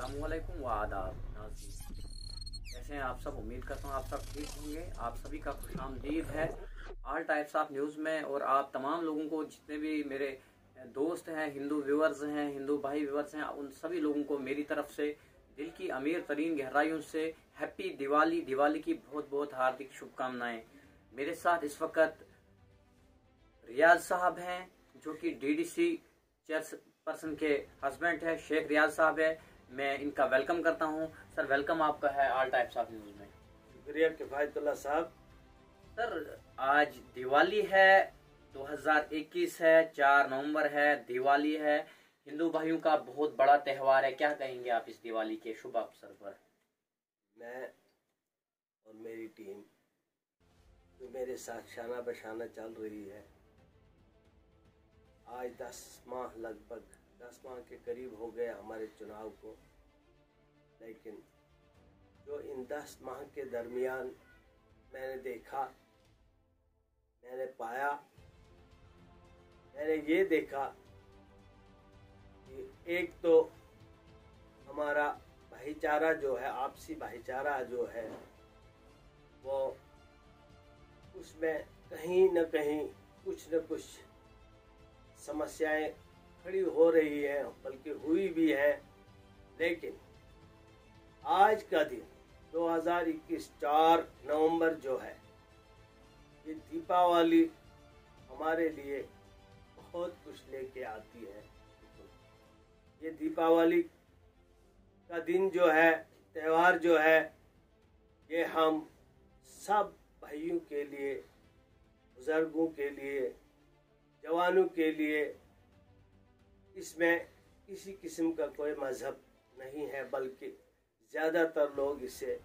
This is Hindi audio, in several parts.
अस्सलामुअलैकुम व आदाब नाज़रीन, कैसे हैं आप सब। उम्मीद करता हूँ आप सब ठीक होंगे। आप सभी का खुशामदीद है ऑल टाइप्स ऑफ न्यूज़ में। और आप तमाम लोगों को, जितने भी मेरे दोस्त हैं, हिंदू व्यूअर्स हैं, हिंदू भाई व्यूअर्स हैं, उन सभी लोगों को मेरी तरफ से दिल की अमीर तरीन गहराइयों से हैप्पी दिवाली, दिवाली की बहुत बहुत हार्दिक शुभकामनाएं। मेरे साथ इस वक्त रियाज साहब हैं जो कि डीडीसी चेयरपर्सन के हस्बैंड है, शेख रियाज साहब है। मैं इनका वेलकम करता हूं। सर वेलकम आपका है ऑल टाइप्स ऑफ न्यूज़ में। शुक्रिया किफायतुल्लाह साहब। सर आज दिवाली है, 2021 है, 4 नवंबर है, दिवाली है। हिंदू भाइयों का बहुत बड़ा त्यौहार है। क्या कहेंगे आप इस दिवाली के शुभ अवसर पर? मैं और मेरी टीम जो मेरे साथ शाना बशाना चल रही है, आज 10 माह, लगभग 10 माह के करीब हो गए हमारे चुनाव को। लेकिन जो इन 10 माह के दरमियान मैंने देखा, मैंने पाया, मैंने ये देखा कि एक तो हमारा भाईचारा जो है, आपसी भाईचारा जो है, वो उसमें कहीं न कहीं कुछ न कुछ समस्याएं खड़ी हो रही हैं, बल्कि हुई भी है। लेकिन आज का दिन 2021 4 नवंबर जो है, ये दीपावली हमारे लिए बहुत कुछ लेके आती है। ये दीपावली का दिन जो है, त्यौहार जो है, ये हम सब भाइयों के लिए, बुजुर्गों के लिए, जवानों के लिए, इसमें किसी किस्म का कोई मजहब नहीं है, बल्कि ज़्यादातर लोग इसे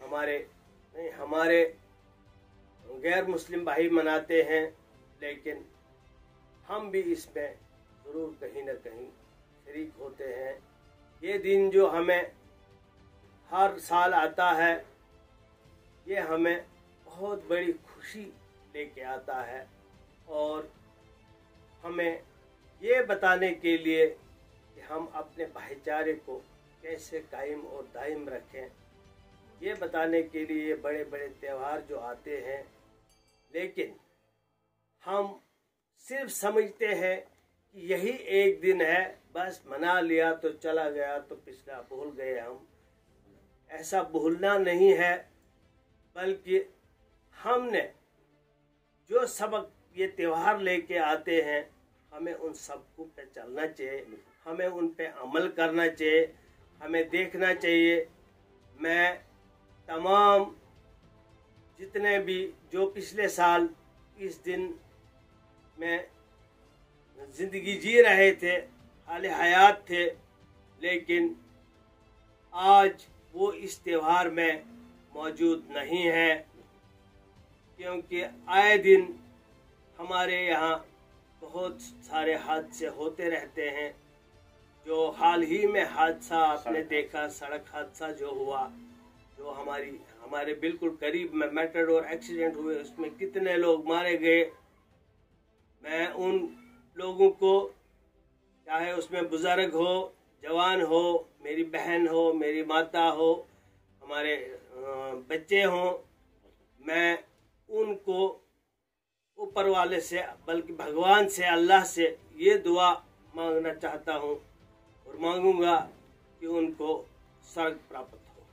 हमारे गैर मुस्लिम भाई मनाते हैं। लेकिन हम भी इसमें ज़रूर कहीं न कहीं शरीक होते हैं। ये दिन जो हमें हर साल आता है, ये हमें बहुत बड़ी खुशी लेके आता है और हमें ये बताने के लिए कि हम अपने भाईचारे को कैसे कायम और दायम रखें, ये बताने के लिए ये बड़े बड़े त्यौहार जो आते हैं। लेकिन हम सिर्फ समझते हैं कि यही एक दिन है, बस मना लिया तो चला गया, तो पिछला भूल गए हम। ऐसा भूलना नहीं है, बल्कि हमने जो सबक ये त्यौहार लेके आते हैं, हमें उन सबको पे चलना चाहिए, हमें उन पे अमल करना चाहिए, हमें देखना चाहिए। मैं तमाम जितने भी जो पिछले साल इस दिन में ज़िंदगी जी रहे थे, हाल हयात थे, लेकिन आज वो इस त्यौहार में मौजूद नहीं है, क्योंकि आए दिन हमारे यहाँ बहुत सारे हादसे होते रहते हैं। जो हाल ही में हादसा आपने देखा, सड़क हादसा जो हुआ, जो हमारे बिल्कुल करीब में मेटाडोर एक्सीडेंट हुए, उसमें कितने लोग मारे गए। मैं उन लोगों को, चाहे उसमें बुजुर्ग हो, जवान हो, मेरी बहन हो, मेरी माता हो, हमारे बच्चे हों, मैं उनको ऊपर वाले से, बल्कि भगवान से, अल्लाह से ये दुआ मांगना चाहता हूँ और मांगूंगा कि उनको स्वर्ग प्राप्त हो।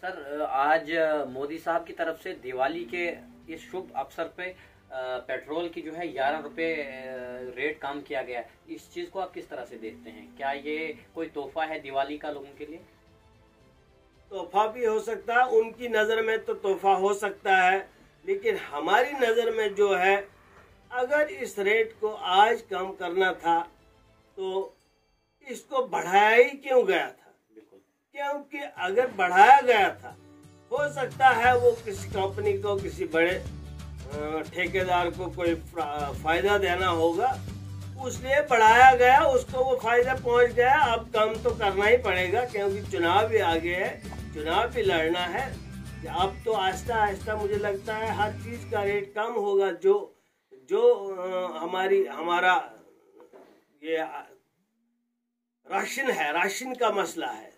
सर आज मोदी साहब की तरफ से दिवाली के इस शुभ अवसर पे पेट्रोल की जो है 11 रुपए रेट कम किया गया है। इस चीज को आप किस तरह से देखते हैं? क्या ये कोई तोहफा है दिवाली का लोगों के लिए? तोहफा भी हो सकता है, उनकी नज़र में तो तोहफा हो सकता है, लेकिन हमारी नज़र में जो है, अगर इस रेट को आज कम करना था तो इसको बढ़ाया ही क्यों गया था? बिल्कुल, क्योंकि अगर बढ़ाया गया था, हो सकता है वो किसी कंपनी को, किसी बड़े ठेकेदार को कोई फायदा देना होगा, उसलिए बढ़ाया गया, उसको वो फायदा पहुंच गया। अब कम तो करना ही पड़ेगा, क्योंकि चुनाव भी आगे है, चुनाव भी लड़ना है। अब तो आहिस्ता आहिस्ता मुझे लगता है हर चीज़ का रेट कम होगा। जो हमारा ये राशन है, राशन का मसला है,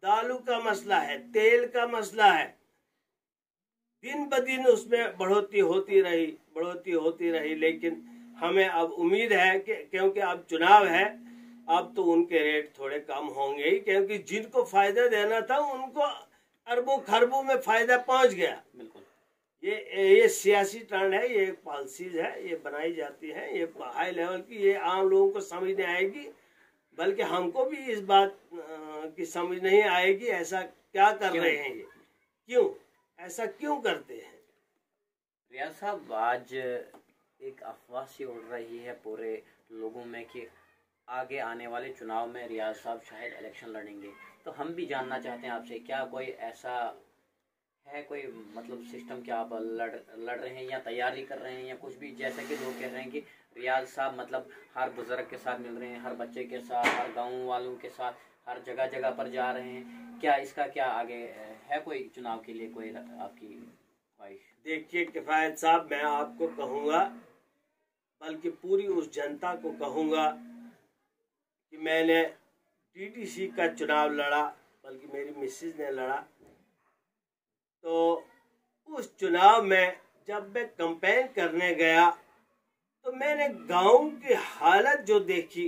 दालों का मसला है, तेल का मसला है, दिन ब दिन उसमें बढ़ोतरी होती रही। लेकिन हमें अब उम्मीद है कि क्योंकि अब चुनाव है, अब तो उनके रेट थोड़े कम होंगे ही, क्योंकि जिनको फायदा देना था उनको अरबों खरबों में फायदा पहुंच गया। बिल्कुल, ये सियासी ट्रेंड है, ये पॉलिसीज है, ये बनाई जाती है, ये हाई लेवल की, ये आम लोगों को समझ नहीं आएगी, बल्कि हमको भी इस बात की समझ नहीं आएगी ऐसा क्या कर रहे हैं ये, क्यों ऐसा क्यों करते हैं। रियाज साहब, आज एक अफवाह सी उड़ रही है पूरे लोगों में कि आगे आने वाले चुनाव में रियाज साहब शायद इलेक्शन लड़ेंगे। तो हम भी जानना चाहते हैं आपसे, क्या कोई ऐसा है, कोई मतलब सिस्टम, क्या आप लड़ रहे हैं या तैयारी कर रहे हैं या कुछ भी? जैसे कि लोग कह रहे हैं कि रियाज साहब मतलब हर बुजुर्ग के साथ मिल रहे हैं, हर बच्चे के साथ, हर गाँव वालों के साथ, हर जगह जगह पर जा रहे हैं। क्या इसका क्या आगे है कोई चुनाव के लिए कोई आपकी ख्वाहिश? देखिए किफायत साहब, मैं आपको कहूँगा, बल्कि पूरी उस जनता को कहूँगा कि मैंने DDC का चुनाव लड़ा, बल्कि मेरी मिसेज ने लड़ा। तो उस चुनाव में जब मैं कैंपेन करने गया तो मैंने गांव की हालत जो देखी,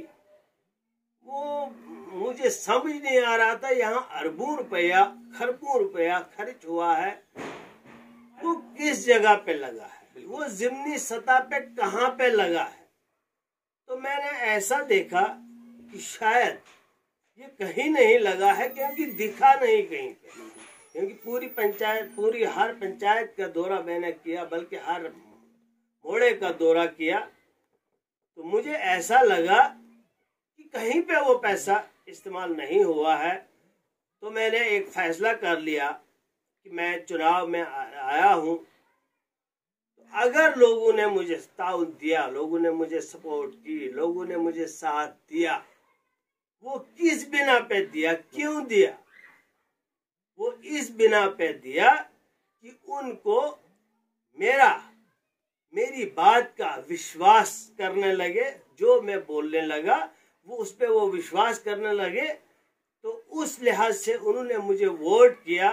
वो मुझे समझ नहीं आ रहा था। यहाँ अरबों रुपया, खरबों रुपया खर्च हुआ है, वो किस जगह पे लगा है, वो ज़मीनी सतह पे कहाँ पे लगा है। तो मैंने ऐसा देखा कि शायद ये कहीं नहीं लगा है, क्योंकि दिखा नहीं कहीं पे। क्योंकि हर पंचायत का दौरा मैंने किया, बल्कि हर मोहल्ले का दौरा किया, तो मुझे ऐसा लगा कि कहीं पे वो पैसा इस्तेमाल नहीं हुआ है। तो मैंने एक फैसला कर लिया कि मैं चुनाव में आया हूँ, तो अगर लोगों ने मुझे ताउन दिया, लोगों ने मुझे सपोर्ट की, लोगों ने मुझे साथ दिया, वो किस बिना पे दिया, क्यों दिया? वो इस बिना पे दिया कि उनको मेरी बात का विश्वास करने लगे। जो मैं बोलने लगा वो उस पे वो विश्वास करने लगे, तो उस लिहाज से उन्होंने मुझे वोट किया।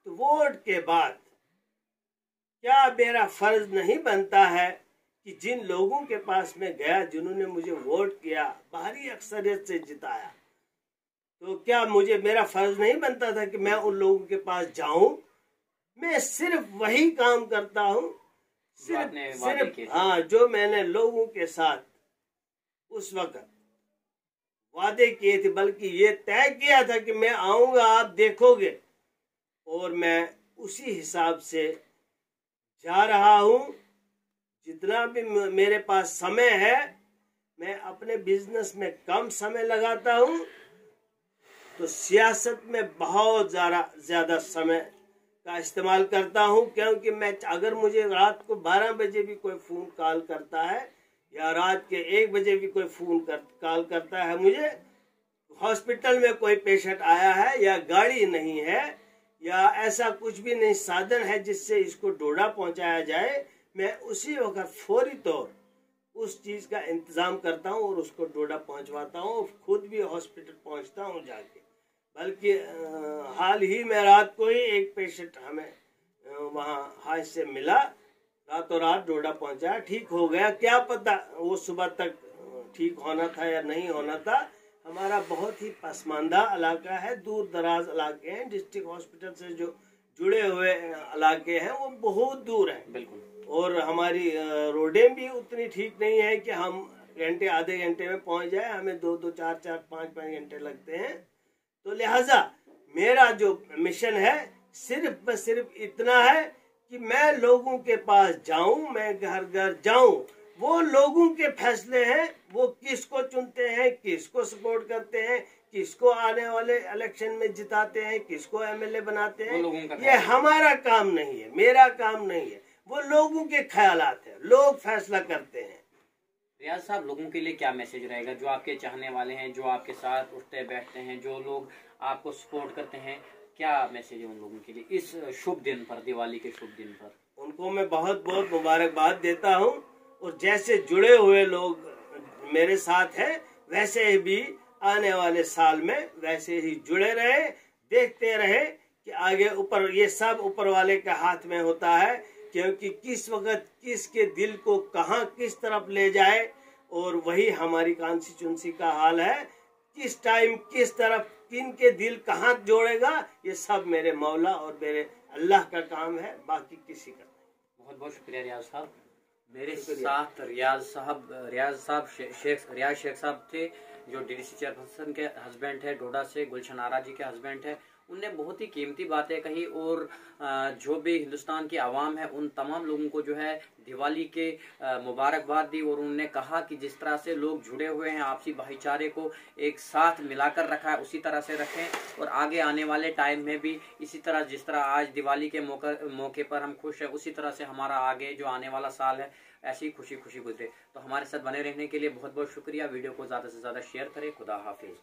तो वोट के बाद क्या मेरा फर्ज नहीं बनता है कि जिन लोगों के पास मैं गया, जिन्होंने मुझे वोट किया, भारी अक्सरियत से जिताया, तो क्या मेरा फर्ज नहीं बनता था कि मैं उन लोगों के पास जाऊं? मैं सिर्फ वही काम करता हूं, सिर्फ हाँ, जो मैंने लोगों के साथ उस वक्त वादे किए थे, बल्कि ये तय किया था कि मैं आऊंगा, आप देखोगे, और मैं उसी हिसाब से जा रहा हूं। जितना भी मेरे पास समय है, मैं अपने बिजनेस में कम समय लगाता हूं, तो सियासत में बहुत ज्यादा समय का इस्तेमाल करता हूं। क्योंकि अगर मुझे रात को 12 बजे भी कोई फोन कॉल करता है, या रात के 1 बजे भी कोई फोन कॉल करता है, मुझे हॉस्पिटल में कोई पेशेंट आया है, या गाड़ी नहीं है, या ऐसा कुछ भी नहीं साधन है जिससे इसको डोडा पहुंचाया जाए, मैं उसी वक्त फौरी तौर उस चीज का इंतजाम करता हूं और उसको डोडा पहुंचवाता हूं, खुद भी हॉस्पिटल पहुंचता हूं जाके। बल्कि हाल ही में रात को ही एक पेशेंट हमें वहाँ हाथ से मिला, रातों रात डोडा पहुंचा, ठीक हो गया। क्या पता वो सुबह तक ठीक होना था या नहीं होना था। हमारा बहुत ही पसमानदा इलाका है, दूर दराज इलाके हैं, डिस्ट्रिक्ट हॉस्पिटल से जो जुड़े हुए इलाके हैं वो बहुत दूर है। बिल्कुल। और हमारी रोडें भी उतनी ठीक नहीं है कि हम घंटे आधे घंटे में पहुंच जाए, हमें 2-2, 4-4, 5-5 घंटे लगते हैं। तो लिहाजा मेरा जो मिशन है सिर्फ इतना है कि मैं लोगों के पास जाऊं, मैं घर घर जाऊं। वो लोगों के फैसले हैं, वो किसको चुनते हैं, किसको सपोर्ट करते हैं, किसको आने वाले इलेक्शन में जिताते हैं, किसको MLA बनाते हैं, ये हमारा काम नहीं है, मेरा काम नहीं है, वो लोगों के ख्यालात है, लोग फैसला करते हैं। रियाज साहब, लोगों के लिए क्या मैसेज रहेगा, जो आपके चाहने वाले हैं, जो आपके साथ उठते बैठते हैं, जो लोग आपको सपोर्ट करते हैं, क्या मैसेज है उन लोगों के लिए इस शुभ दिन पर, दिवाली के शुभ दिन पर? उनको मैं बहुत बहुत मुबारकबाद देता हूं। और जैसे जुड़े हुए लोग मेरे साथ हैं, वैसे भी आने वाले साल में वैसे ही जुड़े रहे, देखते रहे कि आगे ऊपर, ये सब ऊपर वाले के हाथ में होता है, क्योंकि किस वक्त किसके दिल को कहाँ किस तरफ ले जाए, और वही हमारी कॉन्स्टिट्यूंसी का हाल है। किस टाइम किस तरफ किन के दिल कहाँ जोड़ेगा, ये सब मेरे मौला और मेरे अल्लाह का काम है, बाकी किसी का नहीं। बहुत बहुत शुक्रिया रियाज साहब। मेरे साथ रियाज शेख साहब थे, जो डीडीसी चेयरपर्सन के हस्बैंड है, डोडा से गुलशन आरा जी के हस्बैंड है। उनने बहुत ही कीमती बातें कही, और जो भी हिंदुस्तान की आवाम है उन तमाम लोगों को जो है दिवाली के मुबारकबाद दी। और उन्होंने कहा कि जिस तरह से लोग जुड़े हुए हैं, आपसी भाईचारे को एक साथ मिलाकर रखा है, उसी तरह से रखें, और आगे आने वाले टाइम में भी इसी तरह, जिस तरह आज दिवाली के मौके पर हम खुश हैं, उसी तरह से हमारा आगे जो आने वाला साल है ऐसी ही खुशी खुशी गुजरे। तो हमारे साथ बने रहने के लिए बहुत बहुत शुक्रिया। वीडियो को ज़्यादा से ज़्यादा शेयर करें। खुदा हाफिज।